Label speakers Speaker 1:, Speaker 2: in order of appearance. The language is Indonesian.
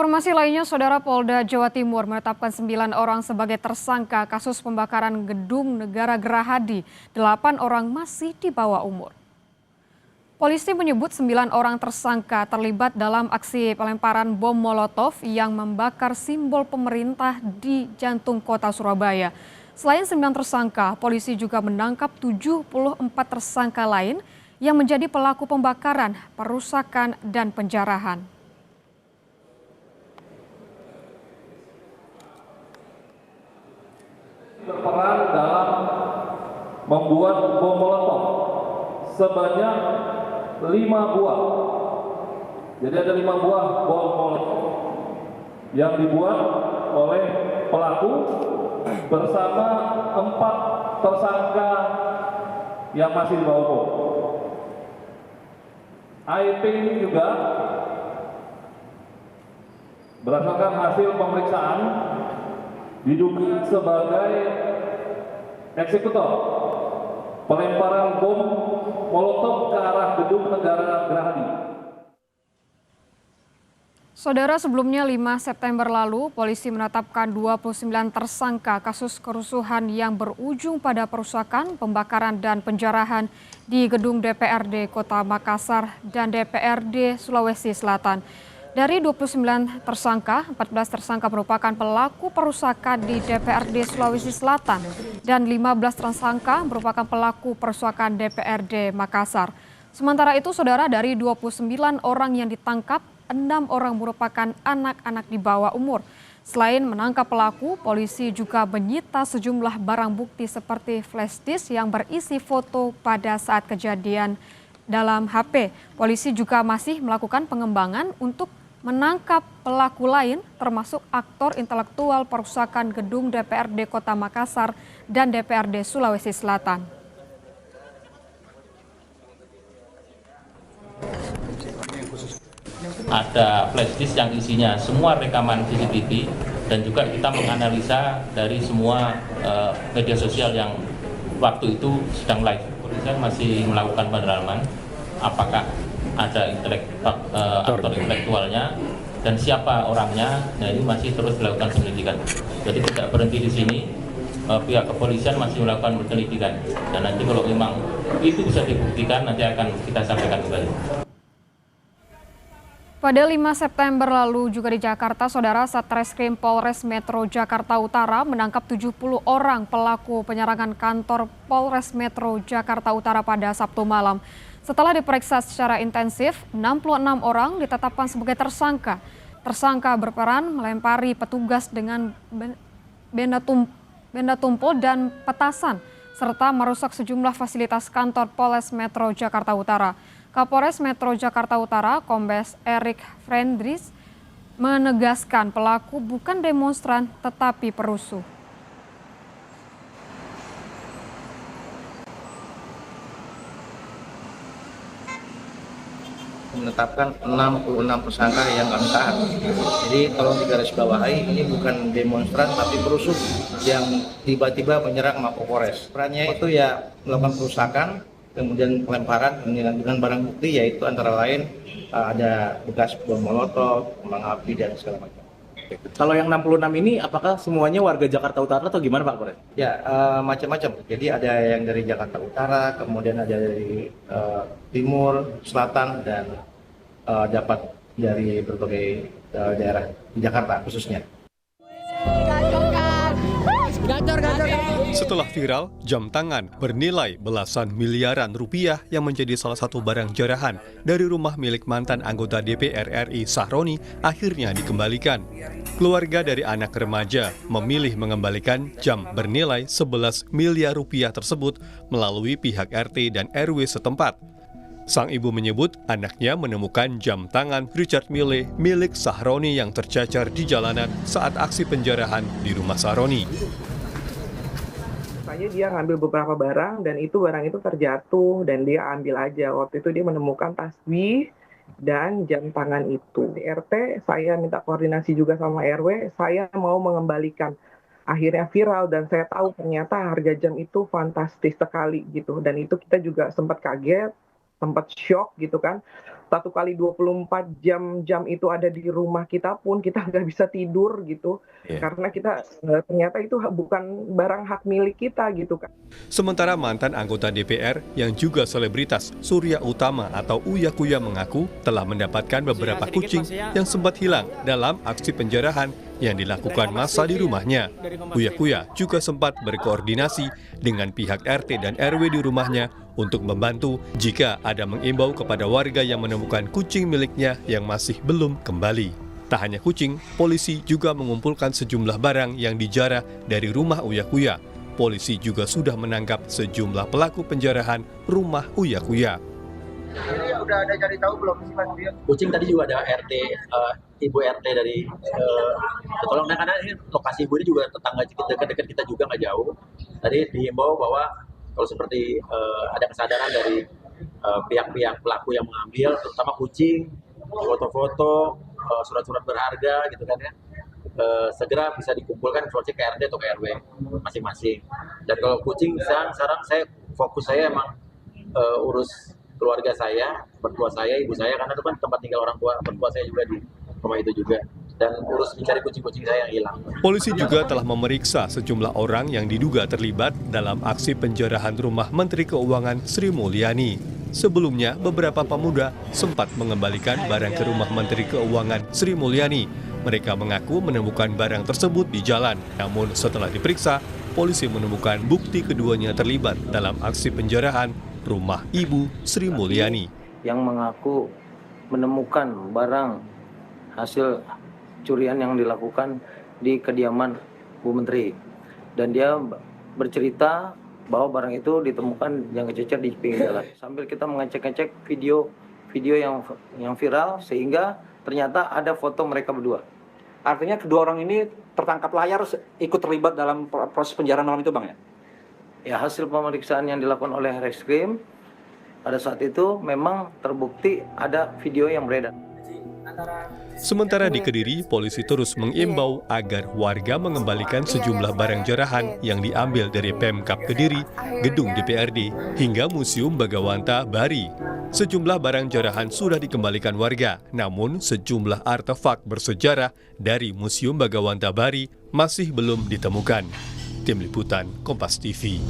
Speaker 1: Informasi lainnya, Saudara, Polda Jawa Timur menetapkan 9 orang sebagai tersangka kasus pembakaran gedung Negara Gerahadi. 8 orang masih di bawah umur. Polisi menyebut 9 orang tersangka terlibat dalam aksi pelemparan bom Molotov yang membakar simbol pemerintah di jantung kota Surabaya. Selain 9 tersangka, polisi juga menangkap 74 tersangka lain yang menjadi pelaku pembakaran, perusakan, dan penjarahan.
Speaker 2: Berperan dalam membuat bom Molotov sebanyak 5 buah. Jadi ada 5 buah bom Molotov yang dibuat oleh pelaku bersama 4 tersangka yang masih di bawah umur. AIP ini juga berdasarkan hasil pemeriksaan diduga sebagai eksekutor pelemparan bom Molotov ke arah gedung Negara Gerahadi.
Speaker 1: Saudara, sebelumnya 5 September lalu, polisi menetapkan 29 tersangka kasus kerusuhan yang berujung pada perusakan, pembakaran, dan penjarahan di gedung DPRD Kota Makassar dan DPRD Sulawesi Selatan. Dari 29 tersangka, 14 tersangka merupakan pelaku perusakan di DPRD Sulawesi Selatan dan 15 tersangka merupakan pelaku perusakan DPRD Makassar. Sementara itu, Saudara, dari 29 orang yang ditangkap, 6 orang merupakan anak-anak di bawah umur. Selain menangkap pelaku, polisi juga menyita sejumlah barang bukti seperti flash disk yang berisi foto pada saat kejadian dalam HP. Polisi juga masih melakukan pengembangan untuk menangkap pelaku lain termasuk aktor intelektual perusakan gedung DPRD Kota Makassar dan DPRD Sulawesi Selatan.
Speaker 3: Ada flash disk yang isinya semua rekaman CCTV dan juga kita menganalisa dari semua media sosial yang waktu itu sedang live. Polisi masih melakukan pendalaman apakah ada aktor intelektualnya dan siapa orangnya. Nah, ini masih terus dilakukan penyelidikan. Jadi tidak berhenti di sini, pihak kepolisian masih melakukan penyelidikan dan nanti kalau memang itu bisa dibuktikan nanti akan kita sampaikan kembali.
Speaker 1: Pada 5 September lalu juga di Jakarta, Saudara, Satreskrim Polres Metro Jakarta Utara menangkap 70 orang pelaku penyerangan kantor Polres Metro Jakarta Utara pada Sabtu malam. Setelah diperiksa secara intensif, 66 orang ditetapkan sebagai tersangka. Tersangka berperan melempari petugas dengan benda tumpul dan petasan, serta merusak sejumlah fasilitas kantor Polres Metro Jakarta Utara. Kapolres Metro Jakarta Utara, Kombes Erik Frendris, menegaskan pelaku bukan demonstran tetapi perusuh.
Speaker 4: Menetapkan 66 tersangka yang kami tahan. Jadi tolong digarisbawahi, ini bukan demonstran tapi perusuh yang tiba-tiba menyerang Mapolres. Perannya itu ya melakukan perusakan, kemudian pelemparan dengan barang bukti yaitu antara lain ada bekas bom Molotov, kembang api dan segala macam.
Speaker 5: Kalau yang 66 ini apakah semuanya warga Jakarta Utara atau gimana Pak Polres?
Speaker 4: Ya, macam-macam. Jadi ada yang dari Jakarta Utara, kemudian ada dari timur, selatan, dan dapat dari berbagai daerah di Jakarta khususnya.
Speaker 6: Setelah viral, jam tangan bernilai belasan miliaran rupiah yang menjadi salah satu barang jarahan dari rumah milik mantan anggota DPR RI Sahroni akhirnya dikembalikan. Keluarga dari anak remaja memilih mengembalikan jam bernilai 11 miliar rupiah tersebut melalui pihak RT dan RW setempat. Sang ibu menyebut anaknya menemukan jam tangan Richard Mille milik Sahroni yang tercacar di jalanan saat aksi penjarahan di rumah Sahroni.
Speaker 7: Dia ngambil beberapa barang dan barang itu terjatuh dan dia ambil aja. Waktu itu dia menemukan tasbih dan jam tangan itu. Di RT saya minta koordinasi juga sama RW, saya mau mengembalikan. Akhirnya viral dan saya tahu ternyata harga jam itu fantastis sekali gitu. Dan itu kita juga sempat kaget, sempat shock gitu kan. 1 kali 24 jam itu ada di rumah kita pun kita nggak bisa tidur gitu. Karena kita ternyata itu bukan barang hak milik kita gitu kan.
Speaker 6: Sementara mantan anggota DPR yang juga selebritas Surya Utama atau Uya Kuya mengaku telah mendapatkan beberapa kucing yang sempat hilang dalam aksi penjarahan yang dilakukan massa di rumahnya. Uya Kuya juga sempat berkoordinasi dengan pihak RT dan RW di rumahnya untuk membantu jika ada mengimbau kepada warga yang menemukan kucing miliknya yang masih belum kembali. Tak hanya kucing, polisi juga mengumpulkan sejumlah barang yang dijarah dari rumah Uya Kuya. Polisi juga sudah menangkap sejumlah pelaku penjarahan rumah Uya Kuya.
Speaker 4: Ini udah ada cari tahu belum sih Mas Rio?
Speaker 8: Kucing tadi juga ada RT, ibu RT dari tolong karena ini lokasi ibu ini juga tetangga dekat-dekat kita juga nggak jauh. Tadi diimbau bahwa kalau seperti ada kesadaran dari pihak-pihak pelaku yang mengambil, terutama kucing, foto-foto, surat-surat berharga gitu kan ya, segera bisa dikumpulkan informasi ke RT atau ke RW masing-masing. Dan kalau kucing sekarang fokus saya emang urus keluarga saya, mertua saya, ibu saya, karena itu kan tempat tinggal orang tua, mertua saya juga di rumah itu juga, dan urus mencari kucing-kucing saya yang hilang.
Speaker 6: Polisi juga telah memeriksa sejumlah orang yang diduga terlibat dalam aksi penjarahan rumah Menteri Keuangan Sri Mulyani. Sebelumnya, beberapa pemuda sempat mengembalikan barang ke rumah Menteri Keuangan Sri Mulyani. Mereka mengaku menemukan barang tersebut di jalan. Namun setelah diperiksa, polisi menemukan bukti keduanya terlibat dalam aksi penjarahan rumah Ibu Sri Mulyani.
Speaker 9: Yang mengaku menemukan barang hasil curian yang dilakukan di kediaman Bu Menteri. Dan dia bercerita bahwa barang itu ditemukan yang kececer di pinggir jalan. Sambil kita mengecek-ngecek video yang viral, sehingga ternyata ada foto mereka berdua.
Speaker 10: Artinya kedua orang ini tertangkap layar ikut terlibat dalam proses penjarahan malam itu Bang ya?
Speaker 9: Ya, hasil pemeriksaan yang dilakukan oleh Reskrim pada saat itu memang terbukti ada video yang beredar.
Speaker 6: Sementara di Kediri, polisi terus mengimbau agar warga mengembalikan sejumlah barang jarahan yang diambil dari Pemkab Kediri, gedung DPRD, hingga Museum Bagawanta Bari. Sejumlah barang jarahan sudah dikembalikan warga, namun sejumlah artefak bersejarah dari Museum Bagawanta Bari masih belum ditemukan. Tim Liputan Kompas TV.